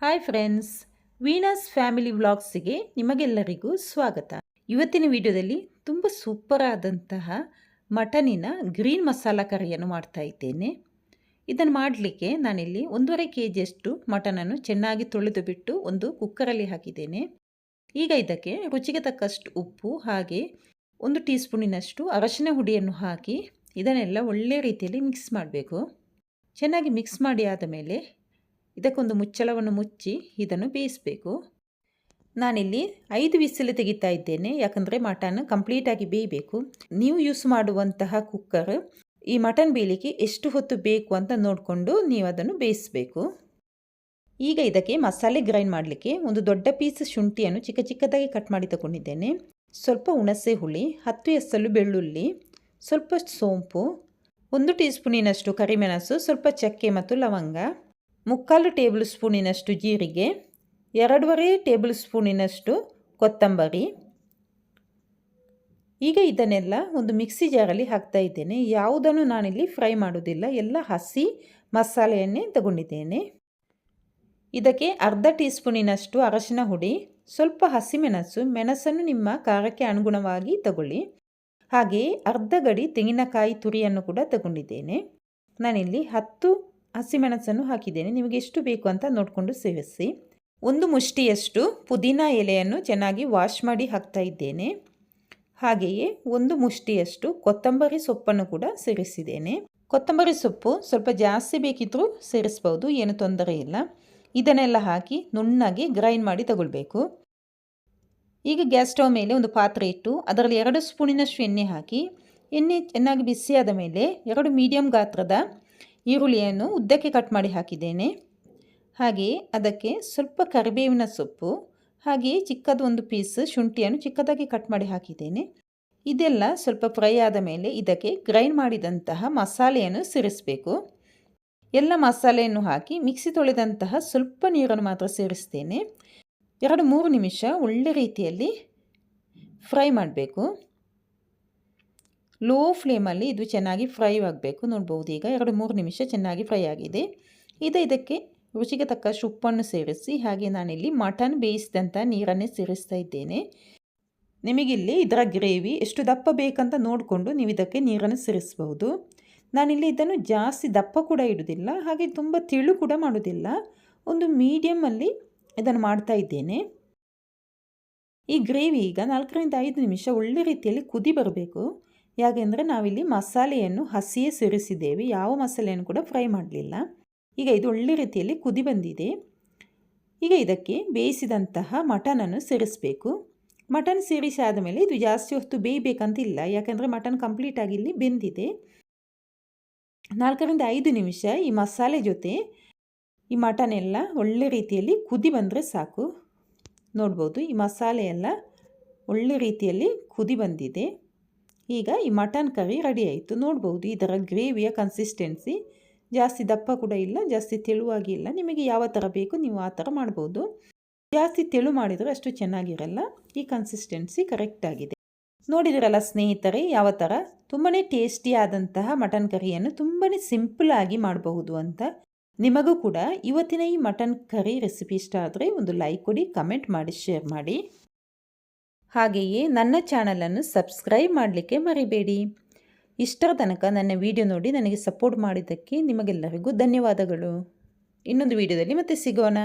Hi friends, Venus family ವ್ಲಾಗ್ಸಿಗೆ ನಿಮಗೆಲ್ಲರಿಗೂ ಸ್ವಾಗತ. ಇವತ್ತಿನ ವಿಡಿಯೋದಲ್ಲಿ ತುಂಬ ಸೂಪರ್ ಆದಂತಹ ಮಟನಿನ ಗ್ರೀನ್ ಮಸಾಲ ಕರಿಯನ್ನು ಮಾಡ್ತಾ ಇದ್ದೇನೆ. ಇದನ್ನು ಮಾಡಲಿಕ್ಕೆ ನಾನಿಲ್ಲಿ 1.5 kg ಮಟನನ್ನು ಚೆನ್ನಾಗಿ ತೊಳೆದು ಬಿಟ್ಟು ಒಂದು ಕುಕ್ಕರಲ್ಲಿ ಹಾಕಿದ್ದೇನೆ. ಈಗ ಇದಕ್ಕೆ ರುಚಿಗೆ ತಕ್ಕಷ್ಟು ಉಪ್ಪು ಹಾಗೆ 1 ಟೀ ಸ್ಪೂನಿನಷ್ಟು ಅರಶಿನ ಹುಡಿಯನ್ನು ಹಾಕಿ ಇದನ್ನೆಲ್ಲ ಒಳ್ಳೆ ರೀತಿಯಲ್ಲಿ ಮಿಕ್ಸ್ ಮಾಡಬೇಕು. ಚೆನ್ನಾಗಿ ಮಿಕ್ಸ್ ಮಾಡಿ ಆದ ಮೇಲೆ ಇದಕ್ಕೊಂದು ಮುಚ್ಚಳವನ್ನು ಮುಚ್ಚಿ ಇದನ್ನು ಬೇಯಿಸಬೇಕು. ನಾನಿಲ್ಲಿ 5 ವಿಸಿಲ್ ತೆಗಿತಾ ಇದ್ದೇನೆ, ಯಾಕಂದರೆ ಮಟನ್ ಕಂಪ್ಲೀಟಾಗಿ ಬೇಯಬೇಕು. ನೀವು ಯೂಸ್ ಮಾಡುವಂತಹ ಕುಕ್ಕರ್ ಈ ಮಟನ್ ಬೇಯಲಿಕ್ಕೆ ಎಷ್ಟು ಹೊತ್ತು ಬೇಕು ಅಂತ ನೋಡಿಕೊಂಡು ನೀವು ಅದನ್ನು ಬೇಯಿಸಬೇಕು. ಈಗ ಇದಕ್ಕೆ ಮಸಾಲೆ ಗ್ರೈಂಡ್ ಮಾಡಲಿಕ್ಕೆ ಒಂದು ದೊಡ್ಡ ಪೀಸ್ ಶುಂಠಿಯನ್ನು ಚಿಕ್ಕ ಚಿಕ್ಕದಾಗಿ ಕಟ್ ಮಾಡಿ ತಗೊಂಡಿದ್ದೇನೆ. ಸ್ವಲ್ಪ ಹುಣಸೆ ಹುಳಿ, 10 ಎಸಳು ಬೆಳ್ಳುಳ್ಳಿ, ಸ್ವಲ್ಪ ಸೋಂಪು, 1 ಟೀ ಸ್ಪೂನಿನಷ್ಟು ಕರಿಮೆಣಸು, ಸ್ವಲ್ಪ ಚಕ್ಕೆ ಮತ್ತು ಲವಂಗ, 3/4 ಟೇಬಲ್ ಸ್ಪೂನಿನಷ್ಟು ಜೀರಿಗೆ, 2.5 ಟೇಬಲ್ ಸ್ಪೂನಿನಷ್ಟು ಕೊತ್ತಂಬರಿ. ಈಗ ಇದನ್ನೆಲ್ಲ ಒಂದು ಮಿಕ್ಸಿ ಜಾರಲ್ಲಿ ಹಾಕ್ತಾ ಇದ್ದೇನೆ. ಯಾವುದನ್ನು ನಾನಿಲ್ಲಿ ಫ್ರೈ ಮಾಡೋದಿಲ್ಲ, ಎಲ್ಲ ಹಸಿ ಮಸಾಲೆಯನ್ನೇ ತಗೊಂಡಿದ್ದೇನೆ. ಇದಕ್ಕೆ 1/2 ಟೀ ಸ್ಪೂನಿನಷ್ಟು ಅರಶಿನ ಹುಡಿ, ಸ್ವಲ್ಪ ಹಸಿಮೆಣಸು, ಮೆಣಸನ್ನು ನಿಮ್ಮ ಖಾರಕ್ಕೆ ಅನುಗುಣವಾಗಿ ತಗೊಳ್ಳಿ. ಹಾಗೆಯೇ ಅರ್ಧ ಗಡಿ ತೆಂಗಿನಕಾಯಿ ತುರಿಯನ್ನು ಕೂಡ ತಗೊಂಡಿದ್ದೇನೆ. ನಾನಿಲ್ಲಿ 10 ಹಸಿಮೆಣಸನ್ನು ಹಾಕಿದ್ದೇನೆ. ನಿಮಗೆ ಎಷ್ಟು ಬೇಕು ಅಂತ ನೋಡಿಕೊಂಡು ಸೇರಿಸಿ. 1 ಮುಷ್ಟಿಯಷ್ಟು ಪುದೀನ ಎಲೆಯನ್ನು ಚೆನ್ನಾಗಿ ವಾಶ್ ಮಾಡಿ ಹಾಕ್ತಾ ಇದ್ದೇನೆ. ಹಾಗೆಯೇ 1 ಮುಷ್ಟಿಯಷ್ಟು ಕೊತ್ತಂಬರಿ ಸೊಪ್ಪನ್ನು ಕೂಡ ಸೇರಿಸಿದ್ದೇನೆ. ಕೊತ್ತಂಬರಿ ಸೊಪ್ಪು ಸ್ವಲ್ಪ ಜಾಸ್ತಿ ಬೇಕಿದ್ದರೂ ಸೇರಿಸ್ಬೋದು, ಏನು ತೊಂದರೆ ಇಲ್ಲ. ಇದನ್ನೆಲ್ಲ ಹಾಕಿ ನುಣ್ಣಗೆ ಗ್ರೈಂಡ್ ಮಾಡಿ ತಗೊಳ್ಬೇಕು. ಈಗ ಗ್ಯಾಸ್ ಸ್ಟವ್ ಮೇಲೆ ಒಂದು ಪಾತ್ರೆ ಇಟ್ಟು ಅದರಲ್ಲಿ 2 ಸ್ಪೂನಿನಷ್ಟು ಎಣ್ಣೆ ಹಾಕಿ ಎಣ್ಣೆ ಚೆನ್ನಾಗಿ ಬಿಸಿಯಾದ ಮೇಲೆ 2 ಮೀಡಿಯಂ ಗಾತ್ರದ ಈರುಳ್ಳಿಯನ್ನು ಉದ್ದಕ್ಕೆ ಕಟ್ ಮಾಡಿ ಹಾಕಿದ್ದೇನೆ. ಹಾಗೆಯೇ ಅದಕ್ಕೆ ಸ್ವಲ್ಪ ಕರಿಬೇವಿನ ಸೊಪ್ಪು, ಹಾಗೆಯೇ ಚಿಕ್ಕದು 1 ಪೀಸ್ ಶುಂಠಿಯನ್ನು ಚಿಕ್ಕದಾಗಿ ಕಟ್ ಮಾಡಿ ಹಾಕಿದ್ದೇನೆ. ಇದೆಲ್ಲ ಸ್ವಲ್ಪ ಫ್ರೈ ಆದ ಮೇಲೆ ಇದಕ್ಕೆ ಗ್ರೈಂಡ್ ಮಾಡಿದಂತಹ ಮಸಾಲೆಯನ್ನು ಸೇರಿಸಬೇಕು. ಎಲ್ಲ ಮಸಾಲೆಯನ್ನು ಹಾಕಿ ಮಿಕ್ಸಿ ತೊಳೆದಂತಹ ಸ್ವಲ್ಪ ನೀರನ್ನು ಮಾತ್ರ ಸೇರಿಸ್ತೇನೆ. 2-3 ನಿಮಿಷ ಒಳ್ಳೆ ರೀತಿಯಲ್ಲಿ ಫ್ರೈ ಮಾಡಬೇಕು. ಲೋ ಫ್ಲೇಮಲ್ಲಿ ಇದು ಚೆನ್ನಾಗಿ ಫ್ರೈ ಆಗಬೇಕು. ನೋಡ್ಬೋದು, ಈಗ 2-3 ನಿಮಿಷ ಚೆನ್ನಾಗಿ ಫ್ರೈ ಆಗಿದೆ. ಇದಕ್ಕೆ ರುಚಿಗೆ ತಕ್ಕಷ್ಟು ಉಪ್ಪನ್ನು ಸೇರಿಸಿ ಹಾಗೆ ನಾನಿಲ್ಲಿ ಮಟನ್ ಬೇಯಿಸಿದಂಥ ನೀರನ್ನೇ ಸೇರಿಸ್ತಾ ಇದ್ದೇನೆ. ನಿಮಗಿಲ್ಲಿ ಇದರ ಗ್ರೇವಿ ಎಷ್ಟು ದಪ್ಪ ಬೇಕಂತ ನೋಡಿಕೊಂಡು ನೀವು ಇದಕ್ಕೆ ನೀರನ್ನು ಸೇರಿಸಬಹುದು. ನಾನಿಲ್ಲಿ ಇದನ್ನು ಜಾಸ್ತಿ ದಪ್ಪ ಕೂಡ ಇಡುವುದಿಲ್ಲ, ಹಾಗೆ ತುಂಬ ತಿಳು ಕೂಡ ಮಾಡೋದಿಲ್ಲ. ಒಂದು ಮೀಡಿಯಮಲ್ಲಿ ಇದನ್ನು ಮಾಡ್ತಾ ಇದ್ದೇನೆ. ಈ ಗ್ರೇವಿ ಈಗ 4-5 ನಿಮಿಷ ಒಳ್ಳೆ ರೀತಿಯಲ್ಲಿ ಕುದಿ ಬರಬೇಕು. ಯಾಕೆಂದರೆ ನಾವಿಲ್ಲಿ ಮಸಾಲೆಯನ್ನು ಹಸಿಯೇ ಸೇರಿಸಿದ್ದೇವೆ, ಯಾವ ಮಸಾಲೆಯನ್ನು ಕೂಡ ಫ್ರೈ ಮಾಡಲಿಲ್ಲ. ಈಗ ಇದು ಒಳ್ಳೆ ರೀತಿಯಲ್ಲಿ ಕುದಿ ಬಂದಿದೆ. ಈಗ ಇದಕ್ಕೆ ಬೇಯಿಸಿದಂತಹ ಮಟನನ್ನು ಸೇರಿಸಬೇಕು. ಮಟನ್ ಸೇರಿಸಿ ಆದಮೇಲೆ ಇದು ಜಾಸ್ತಿ ಹೊತ್ತು ಬೇಯಬೇಕಂತಿಲ್ಲ, ಯಾಕೆಂದರೆ ಮಟನ್ ಕಂಪ್ಲೀಟಾಗಿ ಇಲ್ಲಿ ಬೆಂದಿದೆ. 4-5 ನಿಮಿಷ ಈ ಮಸಾಲೆ ಜೊತೆ ಈ ಮಟನ್ ಎಲ್ಲ ಒಳ್ಳೆ ರೀತಿಯಲ್ಲಿ ಕುದಿ ಬಂದರೆ ಸಾಕು. ನೋಡ್ಬೋದು, ಈ ಮಸಾಲೆ ಎಲ್ಲ ಒಳ್ಳೆ ರೀತಿಯಲ್ಲಿ ಕುದಿ ಬಂದಿದೆ. ಈಗ ಈ ಮಟನ್ ಕರಿ ರೆಡಿ ಆಯಿತು. ನೋಡ್ಬೋದು ಇದರ ಗ್ರೇವಿಯ ಕನ್ಸಿಸ್ಟೆನ್ಸಿ ಜಾಸ್ತಿ ದಪ್ಪ ಕೂಡ ಇಲ್ಲ, ಜಾಸ್ತಿ ತೆಳುವಾಗಿ ಇಲ್ಲ. ನಿಮಗೆ ಯಾವ ಥರ ಬೇಕು ನೀವು ಆ ಥರ ಮಾಡ್ಬೋದು. ಜಾಸ್ತಿ ತೆಳು ಮಾಡಿದರೆ ಅಷ್ಟು ಚೆನ್ನಾಗಿರಲ್ಲ. ಈ ಕನ್ಸಿಸ್ಟೆನ್ಸಿ ಕರೆಕ್ಟಾಗಿದೆ. ನೋಡಿದಿರಲ್ಲ ಸ್ನೇಹಿತರೆ, ಯಾವ ಥರ ತುಂಬಾ ಟೇಸ್ಟಿ ಆದಂತಹ ಮಟನ್ ಕರಿಯನ್ನು ತುಂಬಾ ಸಿಂಪಲ್ಲಾಗಿ ಮಾಡಬಹುದು ಅಂತ. ನಿಮಗೂ ಕೂಡ ಇವತ್ತಿನ ಈ ಮಟನ್ ಕರಿ ರೆಸಿಪಿ ಇಷ್ಟ ಆದರೆ ಒಂದು ಲೈಕ್ ಕೊಡಿ, ಕಮೆಂಟ್ ಮಾಡಿ, ಶೇರ್ ಮಾಡಿ. ಹಾಗೆಯೇ ನನ್ನ ಚಾನಲನ್ನು ಸಬ್ಸ್ಕ್ರೈಬ್ ಮಾಡಲಿಕ್ಕೆ ಮರಿಬೇಡಿ. ಇಷ್ಟರ ತನಕ ನನ್ನ ವಿಡಿಯೋ ನೋಡಿ ನನಗೆ ಸಪೋರ್ಟ್ ಮಾಡಿದ್ದಕ್ಕೆ ನಿಮಗೆಲ್ಲರಿಗೂ ಧನ್ಯವಾದಗಳು. ಇನ್ನೊಂದು ವಿಡಿಯೋದಲ್ಲಿ ಮತ್ತೆ ಸಿಗೋಣ.